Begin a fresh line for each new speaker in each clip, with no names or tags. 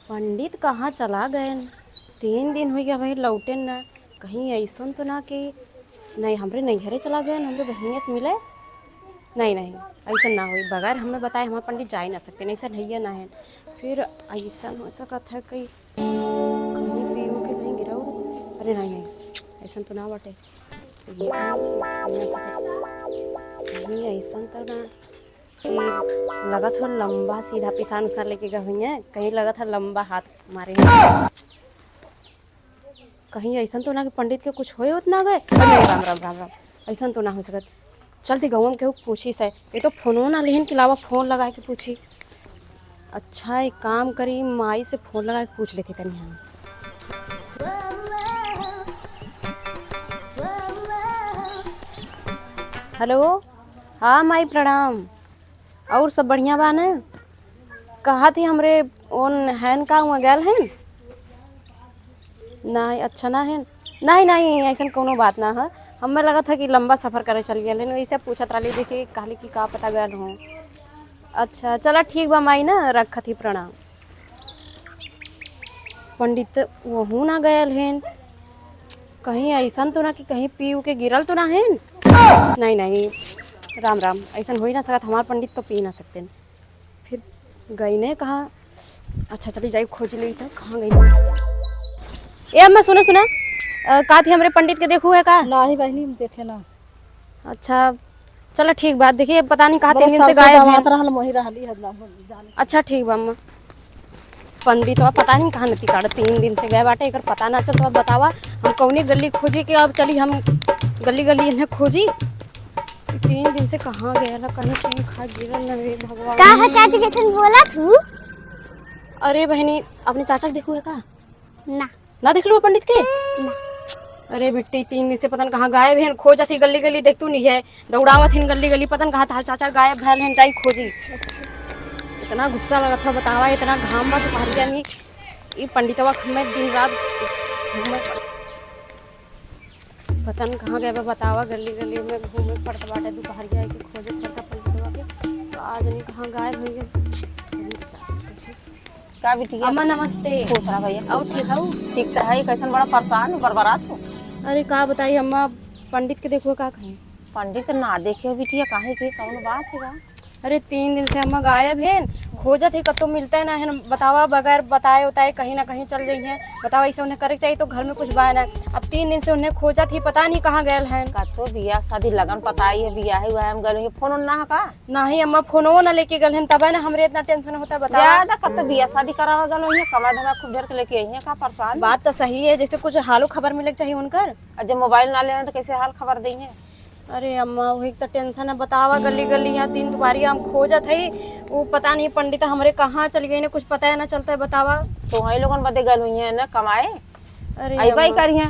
पंडित कहाँ चला गए? 3 दिन हो गया भाई लौटे न। कहीं ऐसा तो ना कि नहीं हमरे नैहरे चला गए हमरे बहनिया से मिले। नहीं नहीं, ऐसा ना हो, बगैर हमें बताए हमारे पंडित जा ही ना सकते, ऐसा नहीं ना है। फिर ऐसा हो सकता है कहीं कहीं पी के कहीं गिरा उड़। अरे नहीं नहीं, ऐसा तो ना बटे। ये कहीं ऐसा तो ना कि लगा था लंबा सीधा पिसान उसान लेके गए हुई हैं, कहीं लगा था लंबा हाथ मारे हैं। कहीं ऐसा तो ना कि पंडित के कुछ होए उतना गए। नहीं राम राम राम राम, ऐसा तो ना हो सकत। चलती गाँव में केहू पूछी से, ये तो फोनो ना लेहन के अलावा फोन लगा के पूछी। अच्छा एक काम करी, माई से फोन लगा के पूछ लेती तनी हम। हेलो, हाँ माई प्रणाम। और सब बढ़िया बा न? कहा थी हमरे ओन हैन का वहाँ गैल हैं? नहीं अच्छा ना है। नहीं नहीं, ऐसा कोनो बात ना है। हमें लगा था कि लंबा सफ़र करे चल गए, लेकिन ऐसे पूछत रही देखी कहली कि का पता गए हो। अच्छा चला ठीक बा माई ना, रखत ही प्रणाम। पंडित वहू ना गयल हैं? कहीं ऐसा तो ना कि कहीं पी के गिरल तो ना है? नहीं नहीं, राम राम, ऐसा हो ही ना सकता, हमारे पंडित तो पी ना सकते। फिर गई ने कहाँ? अच्छा चली जाई खोज ली तो कहाँ गई। ए अम्मा सुना सुना, का थी हमरे पंडित के देखू है का?
नहीं बहनी देखे ना।
अच्छा चलो ठीक बात, देखिए पता नहीं कहा
बड़ा
3 दिन से
साल
गायब है।
दवात रहल मोही रहली है ना जाने।
अच्छा ठीक बा अम्मा। पंडित तो पता नहीं कहाँ नती काट 3 दिन से गए बाटे, एक पता ना चल। तो अब बतावा हम कौनी गली खोजी कि अब चली हम गली गली इन्हें खोजी। 3 दिन से कहाँ गया ना, कहीं कहीं खा गिरल न रे भगवान।
का है चाची कैसन बोला तू?
अरे बहनी अपने चाचा के देखू है का?
ना
ना देख लो पंडित के?
ना।
अरे बिट्टी 3 दिन से पता कहाँ गायब है, खोज थी गली गली देख तू नहीं है, दौड़ावत हिन गली गली पता कहाँ तार चाचा गायब भैल है, जाई खोजी। इतना गुस्सा लगा था बतावा, इतना घाम बा दोपहरिया में ये पंडितवा खम्मे दिन रात घूमे पता नहीं कहाँ गए बतावा, गली गली में घूमे पड़ता बाटे दोपहरिया के खोजे पड़ता पंडितवा के। तो आज नहीं कहाँ गायब हो गए।
का बिटिया?
अम्मा नमस्ते।
खुश रहा भैया।
और ठीक हूँ?
ठीक तो है, कैसन बड़ा परेशान बरबरात हो।
अरे का बताइए अम्मा, पंडित के देखो का कहीं।
पंडित ना देखे बिटिया, काहे के कौन बात है?
अरे 3 दिन से अम्मा गायब है, खोजत है कतो मिलता है ना है, बतावा बगैर बताए उताए कहीं ना कहीं चल गई हैं। बतावा ऐसे उन्हें करे चाहिए तो घर में कुछ बाय ना। अब 3 दिन से उन्हें खोजत ही पता नहीं कहाँ गए हैं।
का तो बियाह शादी लगन पताई है, बियाह हुआ है, हम गए फोन ना का
ना ही अम्मा फोनो ना लेके गए हैं, तब है ना हमरे इतना टेंशन होता है बतावा।
ज्यादा का तो बियाह शादी करा गल है, कमा धमा खूब ढेर के लेके आई है, का परेशान।
बात तो सही है, जैसे कुछ हालो खबर मिले चाहिए उनकर।
और जब मोबाइल ना ले तो कैसे हाल खबर देंगे।
अरे अम्मा वही तो टेंशन है बतावा, गली गली यहाँ दिन दोपहरी हम खोजत है, वो पता नहीं पंडित हमरे कहाँ चल गई ना, कुछ पता है ना चलता है बतावा।
तो वही लोगन बदे गल हुई है ना कमाए,
अरे
अबाई करिए।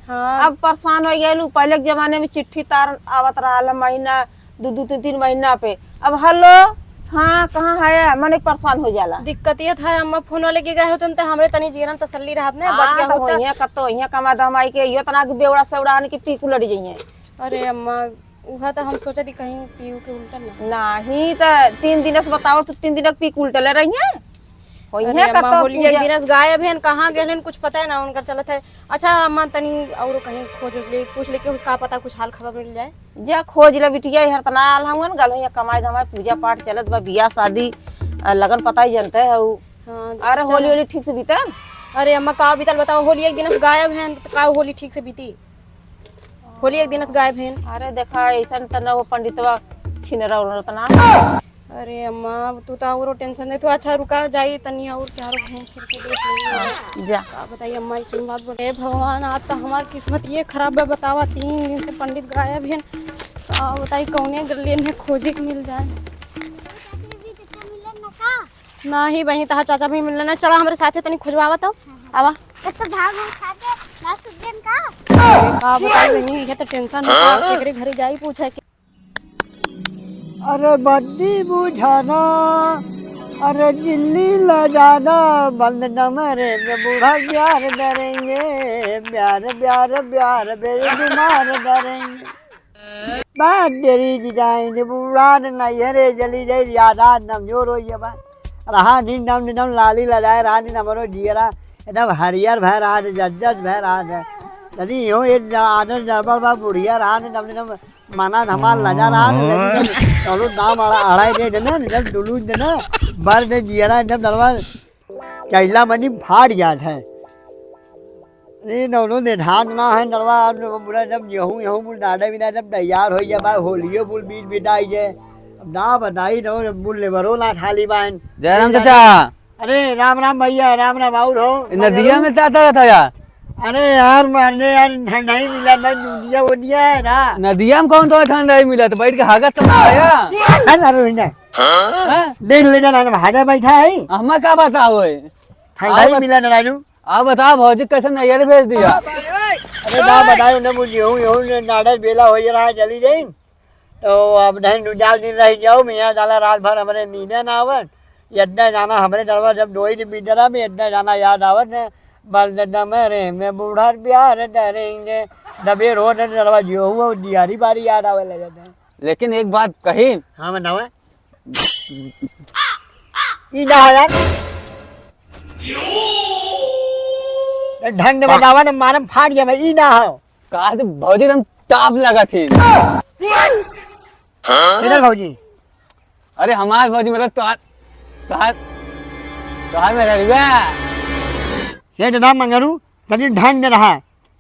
हाँ
अब परेशान हो गए। पहले के जमाने में चिट्ठी तार आवत रहा महीना 2-2 3-3 महीना पे, अब हेलो हाँ कहाँ है मने परेशान हो जाला।
दिक्कत ये था अम्मा फोन वाले के गए होते तो हमरे तनी जीवन तसल्ली रहत ने बात क्या होता।
यहाँ कतो यहाँ कमा दमाई के यो तना के बेवड़ा सेवड़ा के पीकू लड़ जाइए।
अरे अम्मा वह तो हम सोचे थी कहीं पीऊ के उल्टा ना।
नहीं तो 3 दिन से बताओ तो 3 दिन पीक उल्टले रही है।
अरे अम्मा होली एक दिन गायब है, कहाँ गए कुछ पता है ना उनका चलत है। अच्छा अम्मा तनी और कहीं खोज ले पूछ ले के उसका पता कुछ हाल खबर मिल जाए।
जा खोज ले बिटिया, हर तना आल हम गल यहाँ कमाई धमाई पूजा पाठ चलत बा, बियाह शादी लगन पता ही जानते है।
हाँ,
अरे होली होली ठीक से बीता।
अरे अम्मा का बीतल बताओ, होली एक दिन गायब है तो का होली ठीक से बीती? होली एक दिन गायब है।
अरे देखा ऐसा तना वो पंडितवा छिनरा उतना।
अरे अम्मा तू तो और टेंशन है, तू अच्छा रुका जाई तनी और क्या घूम फिर के देख लेंगे।
जा
का बताइए अम्मा इसी बात बोले भगवान, आज तो हमारी किस्मत ये खराब है बतावा, 3 दिन से पंडित गायब है। का बताइए कौने गली में खोजे के मिल जाए। ना ही बहनी तहार चाचा भी मिलना ना, चला हमारे साथ तनी खोजवावा तो आवा।
तो भाग खाते ना सुजन का।
का बताइए बहनी ये तो टेंशन है, केकरे घरे जाई पूछे के।
अरे बद्दी बुझाना, अरे जिल्ली लजाना, बंद नमरे में बूढ़ा प्यार डरेंगे, प्यार प्यार प्यार मेरे बीमार डरेंगे। बात तेरी जाएंगे बूढ़ा नहीं रे जली जाए यादा नम जोरो ये बात रहा निंदम निंदम लाली लजाए रहा नी नमरो जियरा एकदम हरियर भय रहा है जज्जत भय रहा है यदि यो ये आदर जबर बा बुढ़िया रहा नी नम निंदम मना धमाल लजा रहा है चलो नाम अड़ाई दे देना जब डुलू देना बर दे जियरा एकदम दलवा कैला मनी फाड़ जात है नहीं दोनों ने ढाक ना है नरवा बुरा जब गेहूँ गेहूँ बुल डाले बिना जब तैयार हो जाए भाई होलियो बुल बीज बिटाई जाए अब ना बताई दो बुल लेबरो ना खाली बाइन
जयराम चाचा
अरे राम राम भैया राम राम आउर हो
नदिया में चाहता था यार।
अरे यार मारने यार नहीं मिला ना दुनिया वनिया है ना
नदिया में कौन तो ठंडा ही मिला तो बैठ के हागत तो ना आया
है ना रोहिना देख लेना ना भागा बैठा है
हमें क्या बताओ
ठंडा ही मिला ना राजू
आप बताओ भौजी कैसे नैयर भेज दिया।
अरे ना बताओ ना मुझे गेहूँ नाडर बेला हो रहा है चली जाए तो अब नहीं 4 दिन रह जाओ मैं यहाँ डाला रात भर हमारे नींदे ना आवत यद्दा जाना हमारे डरवा जब दोई दिन बीत रहा में यद्दा जाना याद आवत है बलदड्डा में रे मैं बूढ़ा प्यार डरेंगे दबे रोड डरवा जो हुआ दिहाड़ी बारी याद आवे लगे थे।
लेकिन एक बात कही
हाँ बताओ ई ना यार ढंग से बतावा ना मारम फाड़ गया मैं ई ना हो
कहा तो भौजी हम टाप लगा थी
इधर भौजी
अरे हमारे भौजी मतलब तो में रह गया
ये दादा मंगरू कभी ढंग दे रहा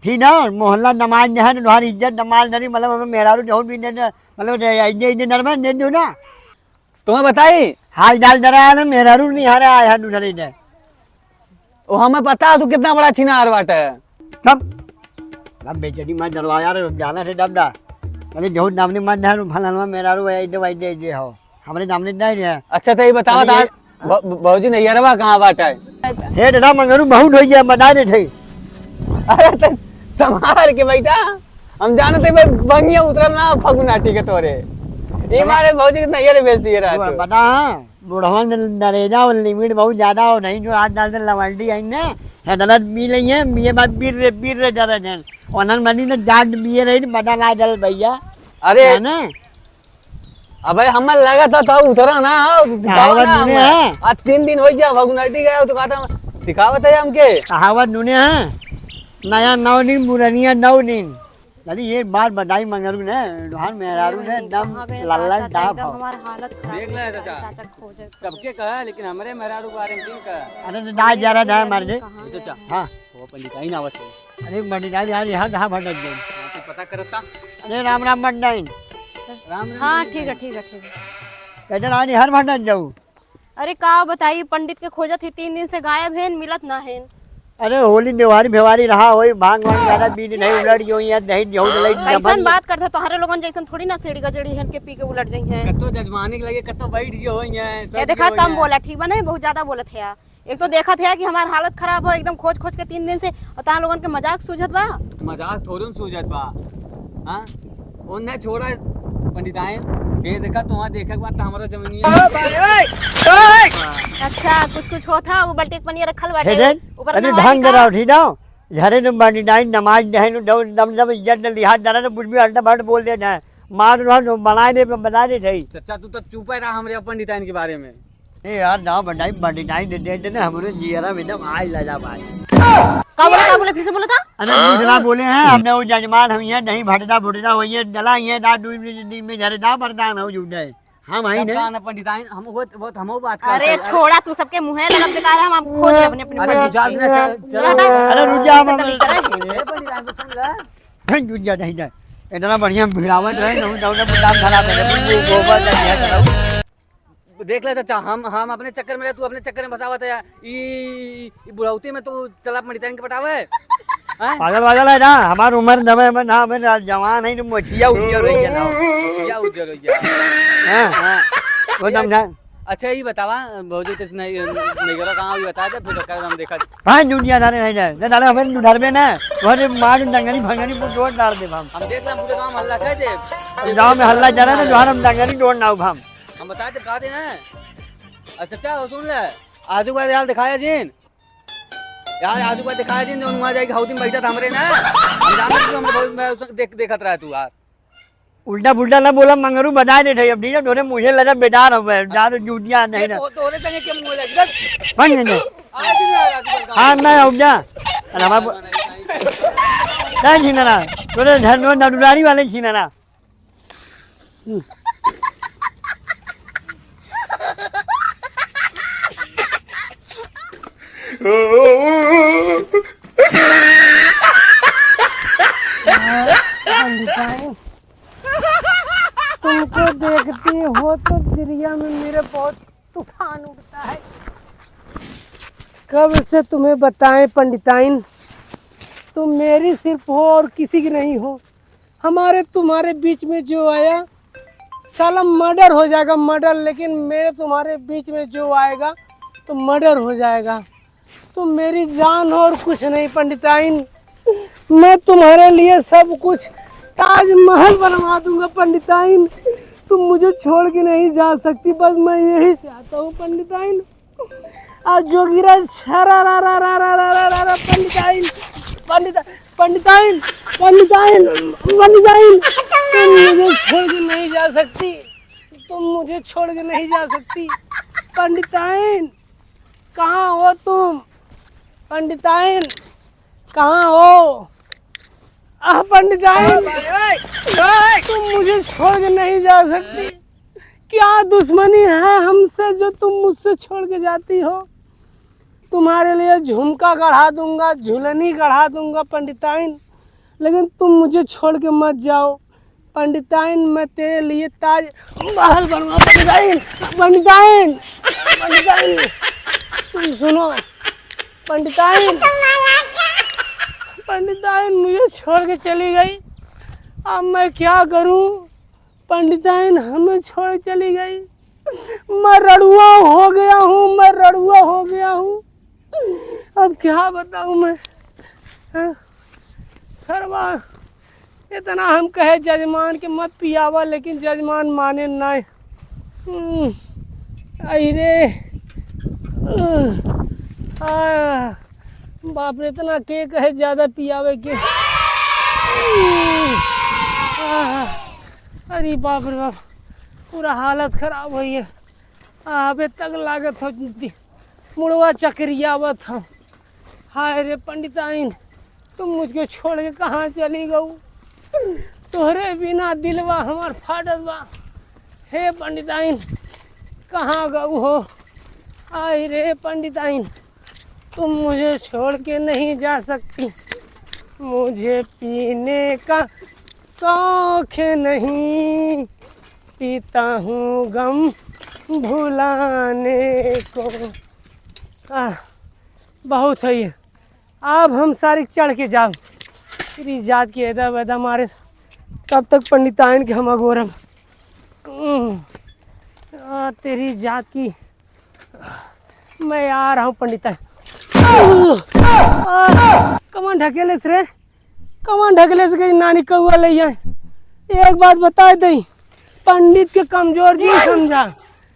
ठीक ना मोहल्ला नमाज ने है तुम्हारी इज्जत नमाज नहीं मतलब मेरा जो भी मतलब इज्जत नरमा दे दो ना
तुम्हें बताई
हाल डाल दे रहा है ना मेरा रू नहीं हारा है दूसरे ने
वो हमें पता है तू कितना बड़ा छिनार बाट है
तब अब बेचड़ी मत डरवा यार जाना से डबडा अरे जो नाम ने मत है फलाना मेरा रू ये हो हमारे नाम ने नहीं है।
अच्छा तो ये बताओ भौजी नैयरवा कहाँ बाट है
हे दादा मंगरू बहुत हो गया बता दे थे
अरे तो संभाल के बैठा हम जानते भाई बंगिया उतरल ना फगुनाटी के तोरे ये मारे भौजी के नैयर भेज दिए रहा
बता बुढ़वा नरेगा लिमिट बहुत ज्यादा हो नहीं जो आज डाल लवंडी आई ने है दलत पी रही है ये बात पीर रे डर है ओनन मनी ने डांट पिए रही बता ना दल भैया
अरे
है ना
अबे हमें लगा था उतरा ना आज 3 दिन हो गया फगुनाटी गया तो कहता सिखावत है हमके
कहावत नूने है नया 9 दिन पुरानिया 9 दिन अरे ये बात बताई मंगरू ने दुहान मेहरारू ने एकदम लल्ला डाफ हो
हमारी हालत खराब
देख ले चाचा
चाचा खोजे
सबके कहा लेकिन हमारे मेहरारू के बारे में क्यों कहा
अरे डाल जा रहा है मार दे
चाचा
हाँ
वो पंडित ही ना आवत है
अरे बड़ी डाल यार यहाँ कहाँ भटक गए
तू पता करता
अरे राम राम मंडाइन
राम
हाँ ठीक है
कहते रानी हर भटक जाऊँ
अरे का बताइए पंडित के खोजत थी 3 दिन से गायब है मिलत ना है
अरे होली त्योहारी व्यवहारी रहा होई भांग वांग ज्यादा पी नहीं उलट जो यार नहीं जो
कैसन बात करते तोहरे लोगन जैसन थोड़ी ना सेड़ी गजड़ी हन के पी के उलट जाई हैं
कत्तो जजमानी के लगे कत्तो बैठ गए हो
ये देखा कम बोला ठीक बा नहीं बहुत ज्यादा बोलत है एक तो देखा था कि हमारी हालत खराब हो एकदम खोज खोज के 3 दिन से और ता लोगन के मजाक सूझत बा
मजाक थोड़े सूझत बा हां ओने छोड़ा पंडिताएं ये देखा तुम्हारा देखा के बाद हमारा जमीन
अच्छा कुछ होता वो बल्टी पनिया रखल बाटे
ऊपर अरे ढंग कराओ ठीक ना झरे न बानी डाइन नमाज नहीं न दम दम इज्जत लिहाज दरा न बुझ भी अड्डा भट बोल देना मार रो बनाए दे बना दे थे
चाचा तू तो चुप ही रहा हमरे पंडिताइन के बारे में
ए यार ना बनाई बनाई दे दे ना हमरे जियरा में ना आज लगा भाई
का बोले फिर से बोला था
अरे दूसरा बोले हैं हमने वो जजमान हम ये नहीं भटना भुटना हो ये डला ये ना 2 दिन में झरे ना बरदान हो जुड़े हम आई ने
ना पंडिताइन हम बहुत हम बात कर
अरे छोड़ा तू सबके मुंह लगा बेकार है हम खोज अपने अपने
अरे
पंडित
जा
की।
चल
अरे रुक जा हम
पंडिताइन को सुन ले
रुक जा नहीं जा इतना बढ़िया भिड़ावत रहे ना दौड़ दाम खराब है गोबर का
देख ले चाचा हम अपने चक्कर में रहे तू अपने चक्कर में फंसावत है ई बुढ़ौती में तू चला पंडिताइन के पटावे
पागल है ना हमारी उम्र दबे में ना मैं जवान है तो मोचिया उज्जर रही है ना
क्या उज्जर हो गया
हां वो समझा
अच्छा ये बतावा भौजी तो नहीं गरा कहां भी बता दे फिर कर हम देखा
हां दुनिया धारे नहीं ना डाले हमें घर में ना वो मार दंगनी भंगनी को डोर डाल दे हम
देख ले पूरे गांव में हल्ला कह दे
गांव में हल्ला जा रहा है ना जो हम दंगनी डोर ना
हम बता दे बता देना अच्छा अच्छा सुन ले आजू बाजू यार दिखाया जीन यार आजू बाजू दिखाया जीन वहां जाके हाउस में बैठा था हमरे ना हम जाना तू हम मैं उस देखत रहा तू यार
उल्टा पुल्टा ना बोला मंगरू बना दे थे अब नहीं ना मुझे लगा बेदार हो गए दार जूतियां नहीं ना
तोरे संगे के मुंह लग
बन गए
आज नहीं आ रहा
हाँ मैं हो जा अरे बाबू नहीं छीना ना तोरे धन नडुरारी वाले छीना ना
तुमको देखती हो तो दरिया में मेरे बहुत तूफान उठता है। कब से तुम्हें बताएं पंडिताइन, तुम मेरी सिर्फ हो और किसी की नहीं हो। हमारे तुम्हारे बीच में जो आया साला मर्डर हो जाएगा, मर्डर। लेकिन मेरे तुम्हारे बीच में जो आएगा तो मर्डर हो जाएगा। तुम मेरी जान हो और कुछ नहीं पंडिताइन। मैं तुम्हारे लिए सब कुछ ताजमहल बनवा दूंगा पंडिताइन। तुम मुझे छोड़ के नहीं जा सकती, बस मैं यही चाहता हूँ पंडिताइन। आज जोगिरा छरा रा रा रा रा रा रा रा रा पंडिताइन पंडिताइन पंडिताइन पंडिताइन। तुम मुझे छोड़ के नहीं जा सकती, तुम मुझे छोड़ के नहीं जा सकती पंडिताइन। कहाँ हो तुम पंडिताइन, कहाँ हो पंडिताइन? तुम मुझे छोड़ के नहीं जा सकती। क्या दुश्मनी है हमसे जो तुम मुझसे छोड़ के जाती हो? तुम्हारे लिए झुमका गढ़ा दूंगा, झुलनी गढ़ा दूंगा पंडिताइन, लेकिन तुम मुझे छोड़ के मत जाओ पंडिताइन। मैं तेरे लिए ताज महल बनवा पंडिताइन पंडिताइन पंडिताइन। तुम सुनो पंडिताइन, पंडिताइन मुझे छोड़ के चली गई। अब मैं क्या करूं पंडिताइन, हमें छोड़ के चली गई। मैं रड़ुआ हो गया हूँ, मैं रड़ुआ हो गया हूँ। अब क्या बताऊं मैं। सरवा इतना हम कहे जजमान के मत पियावा, लेकिन जजमान माने नहीं। अरे बाप रे, इतना के कहे ज्यादा पियावे के। अरे बाप रे बाप, पूरा हालत खराब हुई है। अबे तक लागत हो मुड़वा चक्रियावत हो। हाय रे पंडिताइन, तुम मुझको छोड़ के कहाँ चली गऊ? तोहरे बिना दिलवा हमार फाटत बा। हे पंडिताइन कहाँ गऊ हो? आय रे पंडिताइन, तुम मुझे छोड़ के नहीं जा सकती। मुझे पीने का शौक नहीं, पीता हूँ गम भुलाने को। बहुत है ये। अब हम सारी चढ़ के जाओ तेरी जात की एदा वैदा मारे, तब तक पंडिताइन के हम अगोरम। तेरी जात की मैं आ रहा हूँ पंडिताइन। कमान ढकेले रे, कमान ढकेले से गई नानी कौआ ले आए। एक बात बता दई, पंडित के कमजोर जी समझा।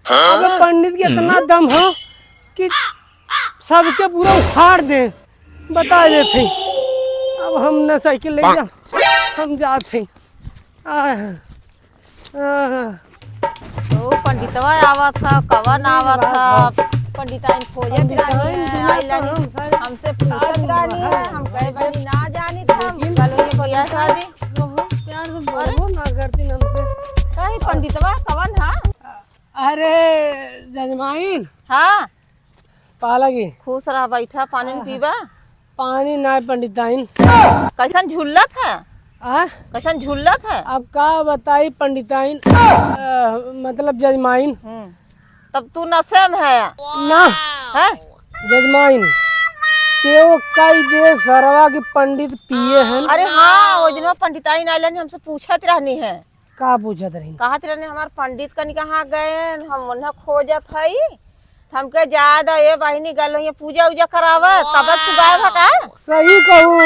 अगर पंडित के इतना दम हो कि सबके पूरा उखाड़ दे, बता देते। अब हम न साइकिल ले जा, हम जाते।
तो पंडितवा आवा था, कवन आवा था? पंडिताइन खोजत रानी है, हमसे पूछत रानी है। हम कहे भाई ना जानी था, चलो ये भैया शादी
प्यार से बोलो ना करती हमसे।
कहीं पंडितवा कवन? हाँ
अरे जजमाइन,
हाँ
पालगी
खुश रहा, बैठा पानी में पीबा।
पानी ना पंडिताइन।
कैसन झुल्लत है? कैसन झुल्लत है?
अब का बताई पंडिताइन, मतलब जजमाइन।
तब तू नशे में है
ना
है?
जजमाइन केओ कई दे सरवा के पंडित पिए हैं।
अरे हाँ, वो दिन पंडिताइन आइलन हमसे पूछत रहनी है।
का पूछत रही?
कहत रहने हमार पंडित कनी कहाँ गए, हम उन्हें खोजत हई। हमके याद है ये बहिनी गल ये पूजा उजा करावा, तब तू गायब का?
सही कहू,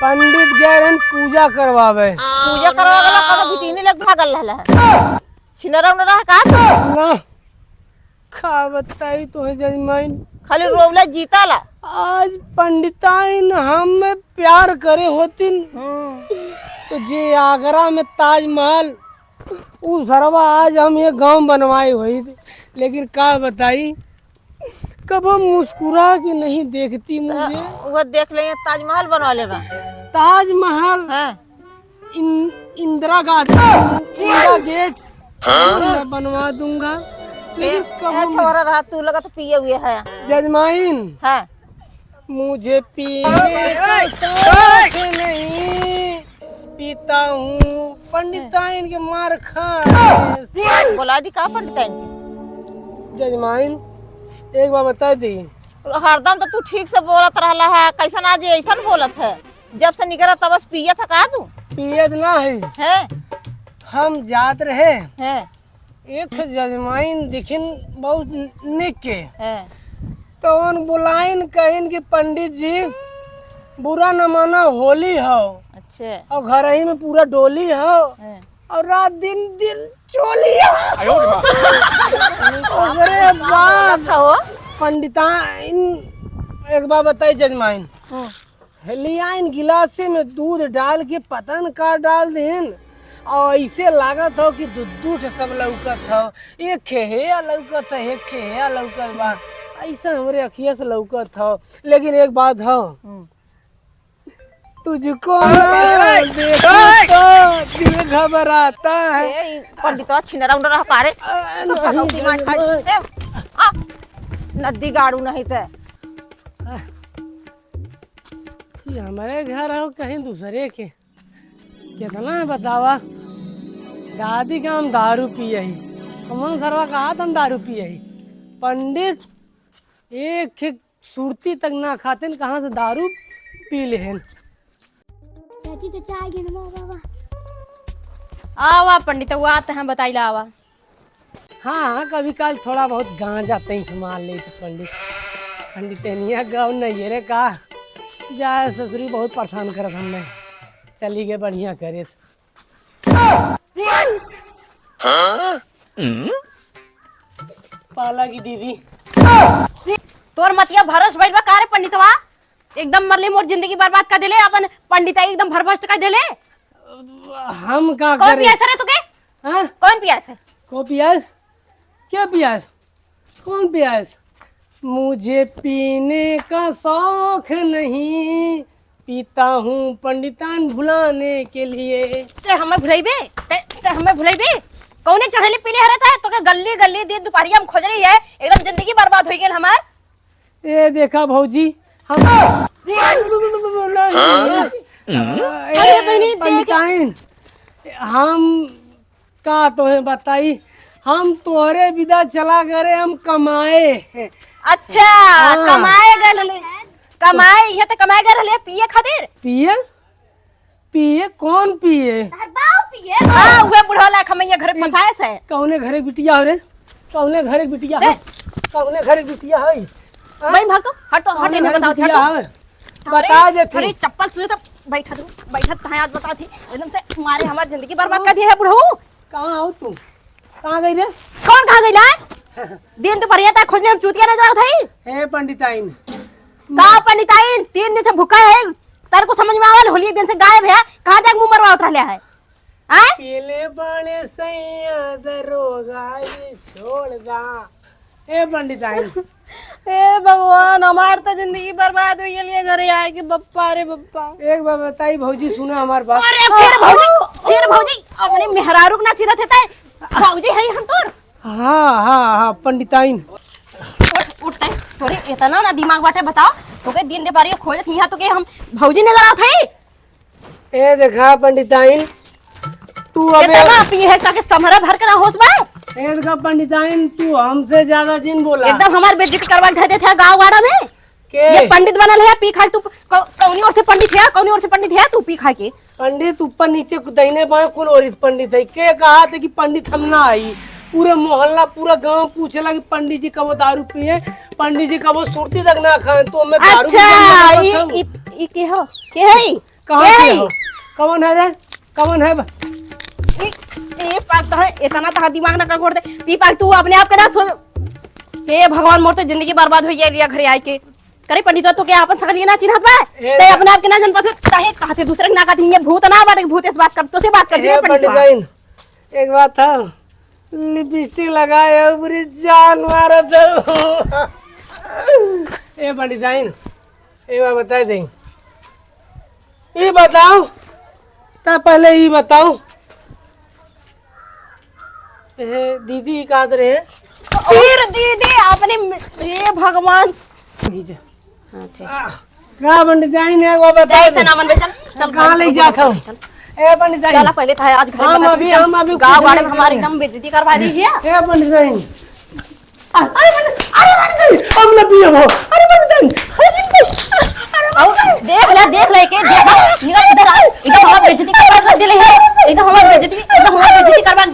पंडित गए रहन पूजा करवावे।
पूजा करवा गला कब बिटीने लग भागल रहला है। छिनरा न रहा का तू?
ना का बताई तो जजमाइन,
खाली रोवला जीताला।
आज पंडिताइन हम प्यार करे होतिन, तो जे आगरा में ताजमहल उस सरवा आज हम ये गांव बनवाए हुई थी, लेकिन का बताई कब हम मुस्कुरा के नहीं देखती मुझे।
वो देख लेंगे ताजमहल बनवा लेगा।
ताजमहल
हैं?
इंदिरा गांधी इंदिरा गेट मैं बनवा दूंगा, लेकिन कब
ये
हम
छोरा रहा तू लगा तो पिए हुए है।
जजमाइन
है
मुझे पीने का शौक नहीं, पीता हूँ पंडिताइन के मार खा।
बोला दी का पंडित है इनके?
जजमाइन एक बार बता दी,
हरदम तो तू ठीक से बोलत रहला है, कैसन आज ऐसा बोलत है? जब से निकला तब बस पिया था का तू?
पियत ना है हम जात रहे
है
एक जजमाइन दिखिन बहुत निक के,
है
तो उन बुलाइन कहिन कि पंडित जी बुरा न माना होली हो,
अच्छा
और घर ही में पूरा डोली हो,
है।
और रात दिन दिन चोली हो। अरे बाद
अच्छा हो
पंडिताइन एक बार बताई जजमाइन, लियाइन गिलासे में दूध डाल के पतन का डाल देन, और ऐसे लागत हो कि दूध सब लौकत हो, एक खेहे लौकत है, एक खेहे लौकत बा, ऐसा हमरे अखिया से लौकत हो। लेकिन एक बात हो, तुझको ना देखूं तो दिल घबराता है।
पंडित छिनरा उनरा कारे नदी गाड़ू नहीं थे।
ये हमारे घर हो कहीं दूसरे के, कितना बतावा दादी का हम दारू पिए ही, कमन सरवा कहा हम दारू पिए ही, पंडित एक सुरती तक ना खाते कहाँ से दारू पी लेहन।
चाची चाचा आ गए ना बाबा।
आवा पंडित वो आते हैं बताइला आवा।
हाँ कभी काल थोड़ा बहुत गांजा तई संभाल ले तो पंडित पंडितनिया गाँव नहीं रे का जाए ससुरी बहुत परेशान करत हमने, चली गए बढ़िया करे से। पाला की दीदी
तोर मतिया भरस भइल बा का रे पंडितवा? एकदम मरले मोर जिंदगी बर्बाद कर देले, अपन पंडिता एकदम भरभष्ट कर देले।
हम का
कौन
करे?
पियास रे तुके?
हाँ
कौन पियास है?
को पियास? क्या पियास? कौन पियास? मुझे पीने का शौक नहीं, पीता हूँ पंडितान भुलाने के लिए।
ते हमें भुलाइबे? ते हमें भुलाइबे? कौने चढ़ेले पीले हरत है? तो के गल्ली गल्ली दिन दुपहरी हम खोज रही है, एकदम जिंदगी बर्बाद हो गेल हमार।
ये देखा भौजी हम पंडिताइन हम का तोहे बताई, हम तोहरे विदा चला करे हम कमाए।
अच्छा कमाए गए हले, कमाए ये तो कमाए गए हले पिए खातिर।
पिए पिए कौन पिए?
बाऊ पिए।
हां उहे बुढ़ा ला खमैया घर फसाए से।
कौने घरे बिटिया हो रे? कौने घरे बिटिया है? कौने घरे बिटिया है?
भाई भाग तो हट, तो हट नहीं बताओ
बता जे
अरे चप्पल सुई तो बैठत कहां आज बता थी, एकदम से तुम्हारे हमार जिंदगी बर्बाद कर दी है बुढ़ऊ।
कहां हो तू? कहां गई रे?
कौन कहां गइला? दिन तो बढ़िया था खोजने हम चूतिया नजर आवत है।
हे पंडिताइन
का पंडिताइन 3 दिन से भूखा है, तार को समझ में आवल होली एक दिन से गायब है, कहां जाके मुंह मरवा उतरले है? हैं?
पीले बड़े सैया दरोगा ये छोड़ दा। हे पंडिताइन
हे भगवान हमार तो जिंदगी बर्बाद हो गई है, घरे आए के बप्पा रे बप्पा।
एक बार बताई भौजी सुना हमार बात।
अरे फिर भौजी अपने मेहरारू ना चिरत है भौजी है हम तोर।
हाँ पंडिताइन
उठते सॉरी इतना ना दिमाग बाटे बताओ तो के दिन दे पारी खोजत हिया तो के हम भौजी नजर आवत है।
ए देखा पंडिताइन तू अबे
इतना पी है ताकि समरा भर के ना होश बा।
ए देखा पंडिताइन तू हमसे ज्यादा जिन बोला
एकदम हमार बेइज्जती करवा के देते है गांव वाड़ा में
के
ये पंडित बनल है पी खा तू कौनी और से पंडित है, कौनी और से पंडित है तू पी खा के।
पंडित ऊपर नीचे दाहिने बाएं कौन और पंडित है? के कहा थे कि पंडित हम ना आई? पूरे मोहल्ला पूरा गांव पूछला कि पंडित जी कब दारू पिए, पंडित जी कब सुरती तक ना खाए, तो मैं दारू
अच्छा ये के हो के है?
कहां के हो? कौन है रे? कौन है?
ए पाक तो है इतना तो दिमाग ना कर दे पी पाक तू अपने आप के ना सो। हे भगवान मोर तो जिंदगी बर्बाद हो गई लिया घरे आए के। करे पंडित तो क्या अपन सकल ये ना चिन्हत बा
ए,
ते अपने आप के ना जन पाछो काहे कहते दूसरे के ना कहती ये भूत ना बाटे भूत से बात कर तो से बात कर
ए
पंडित
पंडिताइन एक बात था लिपस्टिक लगाए पूरी जान मारा था ए पंडिताइन एक बात बता दें ये बताओ ता पहले ये बताओ दीदी कहाँ रहे
फिर दीदी आपने ये भगवान हां ठीक
कहाँ पंडिताइन है वो बता
जैसे ना मन चल चल
कहाँ ले जाता हूँ ए पंडिताइन
चला पहले था आज घर
हम
बता
अभी
गांव वाले में हमारी एकदम बेइज्जती करवा दी है
ए पंडिताइन
अरे पंडित
हम ना पिए हो
अरे पंडित देख ले के देख इधर इधर हमारी बेइज्जती करवा दिले है इधर हमारी बेइज्जती करवा